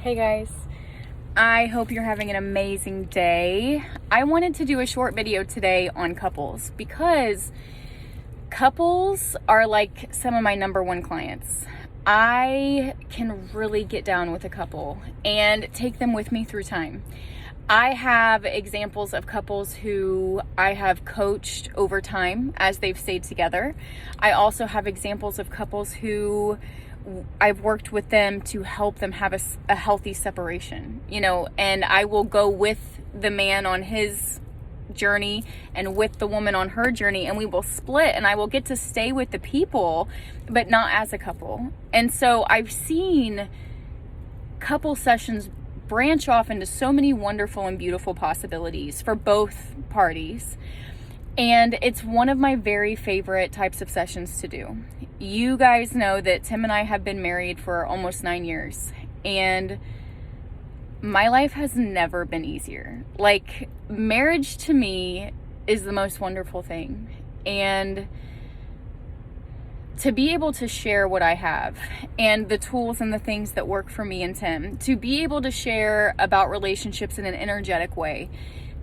Hey guys, I hope you're having an amazing day. I wanted to do a short video today on couples because couples are like some of my number one clients. I can really get down with a couple and take them with me through time. I have examples of couples who I have coached over time as they've stayed together. I also have examples of couples who I've worked with them to help them have a healthy separation, and I will go with the man on his journey and with the woman on her journey, and we will split, and I will get to stay with the people, but not as a couple. And so I've seen couple sessions branch off into so many wonderful and beautiful possibilities for both parties. And it's one of my very favorite types of sessions to do. You guys know that Tim and I have been married for almost 9 years, and my life has never been easier. Like, marriage to me is the most wonderful thing. And to be able to share what I have and the tools and the things that work for me and Tim, to be able to share about relationships in an energetic way,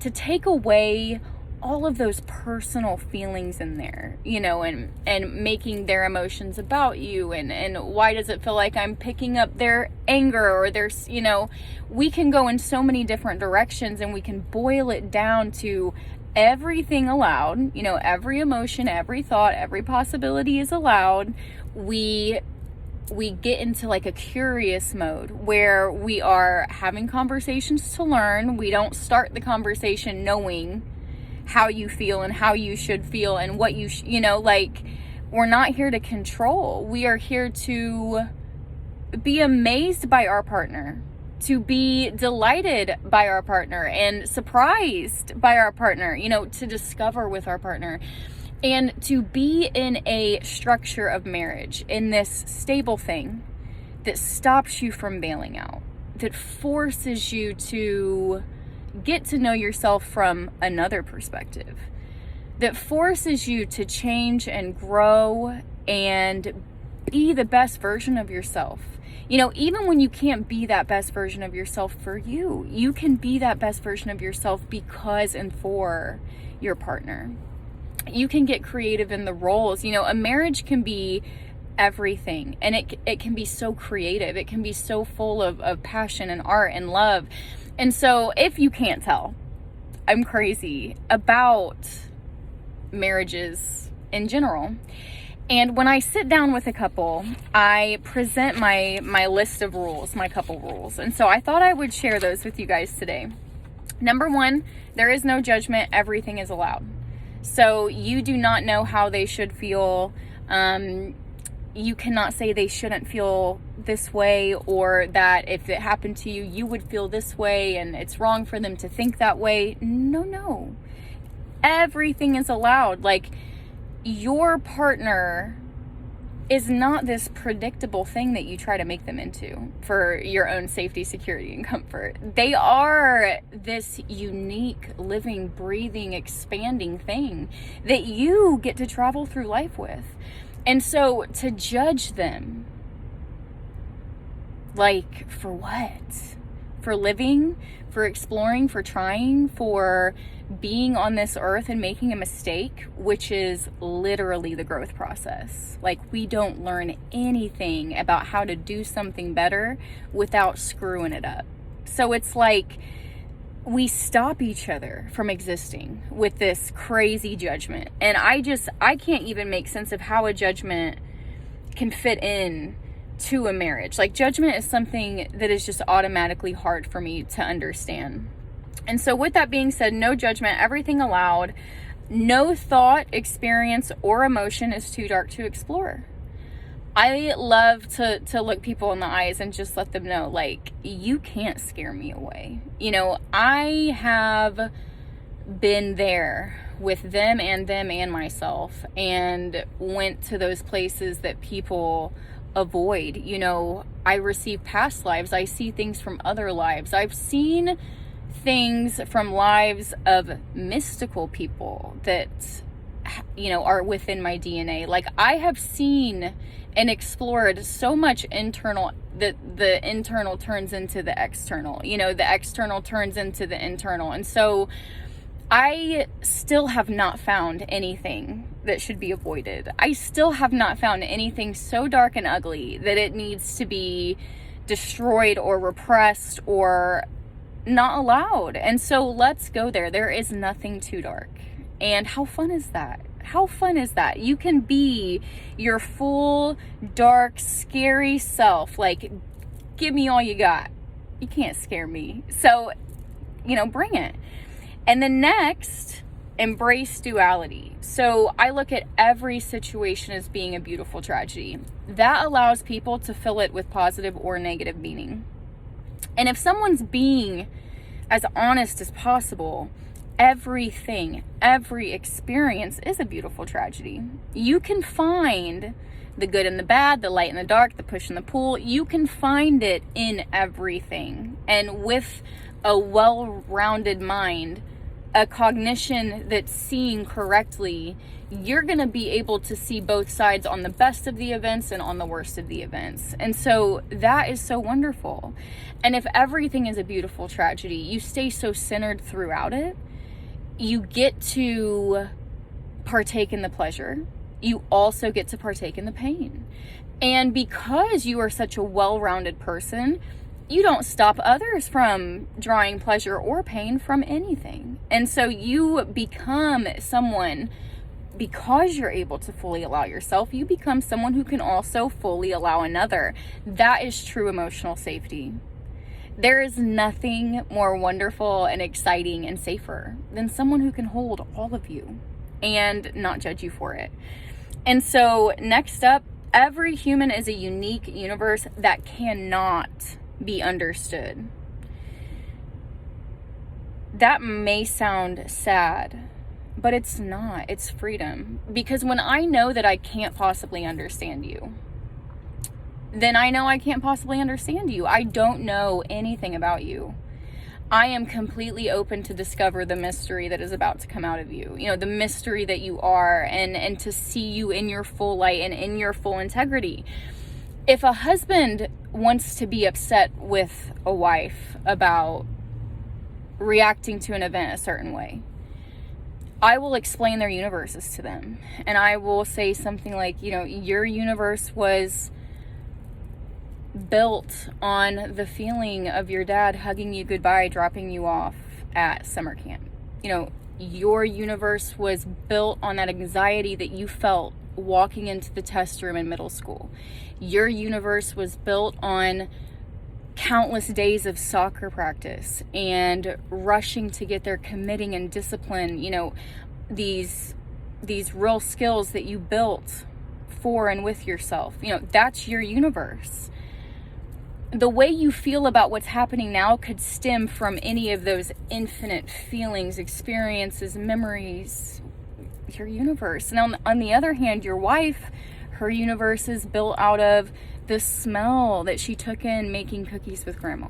to take away all of those personal feelings in there, and making their emotions about you, and why does it feel like I'm picking up their anger, or there's, we can go in so many different directions, and we can boil it down to everything allowed, every emotion, every thought, every possibility is allowed. We get into like a curious mode where we are having conversations to learn. We don't start the conversation knowing how you feel and how you should feel and what you we're not here to control. We are here to be amazed by our partner, to be delighted by our partner and surprised by our partner, to discover with our partner, and to be in a structure of marriage, in this stable thing that stops you from bailing out, that forces you to get to know yourself from another perspective, that forces you to change and grow and be the best version of yourself. Even when you can't be that best version of yourself for you, you can be that best version of yourself because and for your partner. You can get creative in the roles. A marriage can be everything, and it can be so creative. It can be so full of passion and art and love. And so if you can't tell, I'm crazy about marriages in general. And when I sit down with a couple, I present my list of rules, my couple rules. And so I thought I would share those with you guys today. Number 1, there is no judgment. Everything is allowed. So you do not know how they should feel. You cannot say they shouldn't feel this way, or that if it happened to you, you would feel this way and it's wrong for them to think that way. No. Everything is allowed. Like, your partner is not this predictable thing that you try to make them into for your own safety, security, and comfort. They are this unique, living, breathing, expanding thing that you get to travel through life with. And so to judge them, like, for what? For living, for exploring, for trying, for being on this earth and making a mistake, which is literally the growth process. Like, we don't learn anything about how to do something better without screwing it up. So it's like we stop each other from existing with this crazy judgment. And I can't even make sense of how a judgment can fit in to a marriage. Like, judgment is something that is just automatically hard for me to understand. And so with that being said, no judgment, everything allowed. No thought, experience, or emotion is too dark to explore. I love to look people in the eyes and just let them know, like, you can't scare me away. I have been there with them and myself, and went to those places that people avoid. I receive past lives. I see things from other lives. I've seen things from lives of mystical people that are within my DNA. Like, I have seen and explored so much internal that the internal turns into the external, the external turns into the internal. And so I still have not found anything that should be avoided. I still have not found anything so dark and ugly that it needs to be destroyed or repressed or not allowed. And so let's go there. There is nothing too dark. And how fun is that? How fun is that? You can be your full, dark, scary self. Like, give me all you got. You can't scare me. So, bring it. And then next, embrace duality. So I look at every situation as being a beautiful tragedy. That allows people to fill it with positive or negative meaning. And if someone's being as honest as possible, everything, every experience is a beautiful tragedy. You can find the good and the bad, the light and the dark, the push and the pull. You can find it in everything. And with a well-rounded mind, a cognition that's seeing correctly, you're going to be able to see both sides on the best of the events and on the worst of the events. And so that is so wonderful. And if everything is a beautiful tragedy, you stay so centered throughout it. You get to partake in the pleasure. You also get to partake in the pain. And because you are such a well-rounded person, you don't stop others from drawing pleasure or pain from anything. And so you become someone, because you're able to fully allow yourself, you become someone who can also fully allow another. That is true emotional safety. There is nothing more wonderful and exciting and safer than someone who can hold all of you and not judge you for it. And so next up, every human is a unique universe that cannot be understood. That may sound sad, but it's not. It's freedom. Because when I know that I can't possibly understand you, then I know I can't possibly understand you. I don't know anything about you. I am completely open to discover the mystery that is about to come out of you. The mystery that you are, and to see you in your full light and in your full integrity. If a husband wants to be upset with a wife about reacting to an event a certain way, I will explain their universes to them. And I will say something like, your universe was built on the feeling of your dad hugging you goodbye, dropping you off at summer camp. Your universe was built on that anxiety that you felt walking into the test room in middle school. Your universe was built on countless days of soccer practice and rushing to get there, committing and discipline, these real skills that you built for and with yourself. That's your universe. The way you feel about what's happening now could stem from any of those infinite feelings, experiences, memories, your universe. And on the other hand, your wife, her universe is built out of the smell that she took in making cookies with grandma.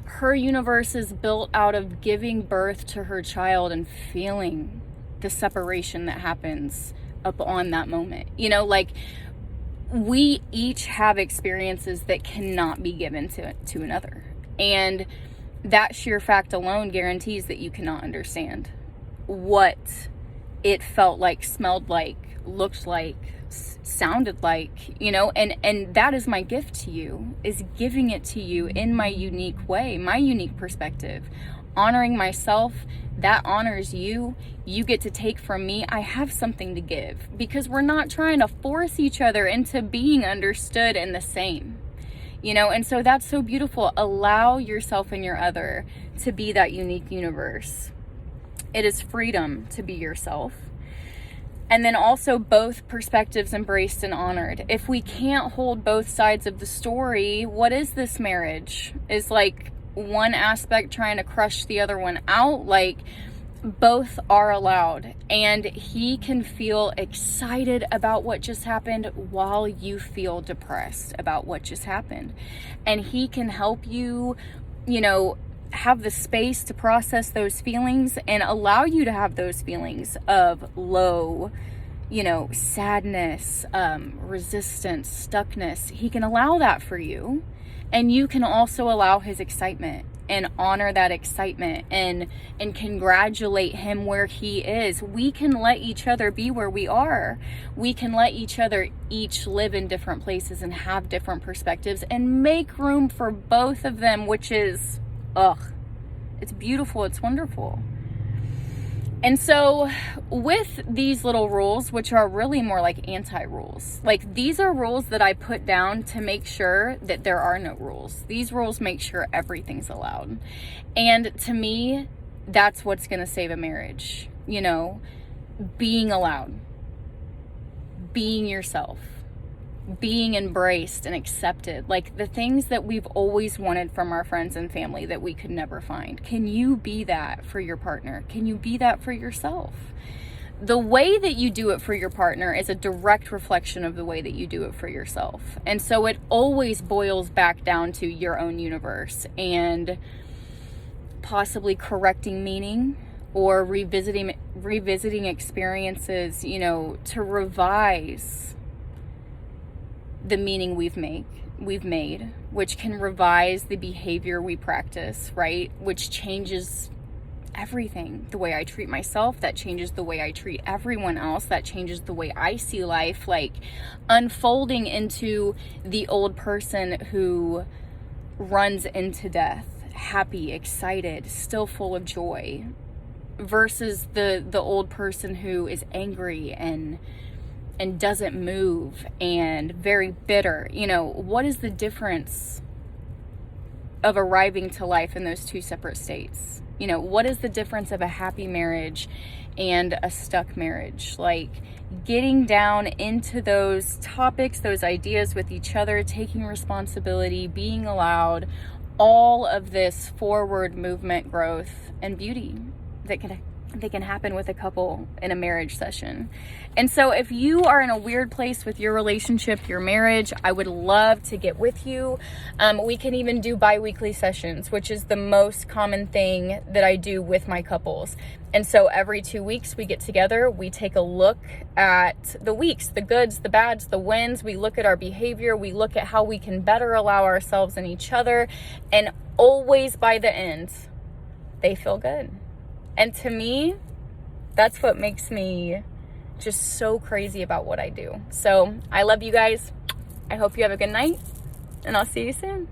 Her universe is built out of giving birth to her child and feeling the separation that happens upon that moment. We each have experiences that cannot be given to another. And that sheer fact alone guarantees that you cannot understand what it felt like, smelled like, looked like, sounded like, and that is my gift to you, is giving it to you in my unique way, my unique perspective, honoring myself. That honors you. You get to take from me. I have something to give, because we're not trying to force each other into being understood and the same, and so that's so beautiful. Allow yourself and your other to be that unique universe. It is freedom to be yourself. And then also both perspectives embraced and honored. If we can't hold both sides of the story, what is this marriage? Is one aspect trying to crush the other one out? Both are allowed, and he can feel excited about what just happened while you feel depressed about what just happened. And he can help you, have the space to process those feelings and allow you to have those feelings of low, sadness, resistance, stuckness. He can allow that for you. And you can also allow his excitement and honor that excitement and congratulate him where he is. We can let each other be where we are. We can let each other each live in different places and have different perspectives and make room for both of them, which is, it's beautiful. It's wonderful. And so with these little rules, which are really more like anti-rules, like these are rules that I put down to make sure that there are no rules. These rules make sure everything's allowed. And to me, that's what's going to save a marriage. Being allowed, being yourself, being embraced and accepted, like the things that we've always wanted from our friends and family that we could never find. Can you be that for your partner? Can you be that for yourself? The way that you do it for your partner is a direct reflection of the way that you do it for yourself. And so it always boils back down to your own universe and possibly correcting meaning or revisiting experiences, to revise the meaning we've made, which can revise the behavior we practice, right? Which changes everything. The way I treat myself, that changes the way I treat everyone else, that changes the way I see life, like unfolding into the old person who runs into death, happy, excited, still full of joy, versus the old person who is angry and doesn't move and very bitter. What is the difference of arriving to life in those two separate states? What is the difference of a happy marriage and a stuck marriage? Like getting down into those topics, those ideas with each other, taking responsibility, being allowed, all of this forward movement, growth, and beauty that can happen with a couple in a marriage session. And so if you are in a weird place with your relationship, your marriage, I would love to get with you. We can even do bi-weekly sessions, which is the most common thing that I do with my couples. And so every 2 weeks we get together, we take a look at the weeks, the goods, the bads, the wins. We look at our behavior. We look at how we can better allow ourselves and each other. And always by the end, they feel good. And to me, that's what makes me just so crazy about what I do. So I love you guys. I hope you have a good night, and I'll see you soon.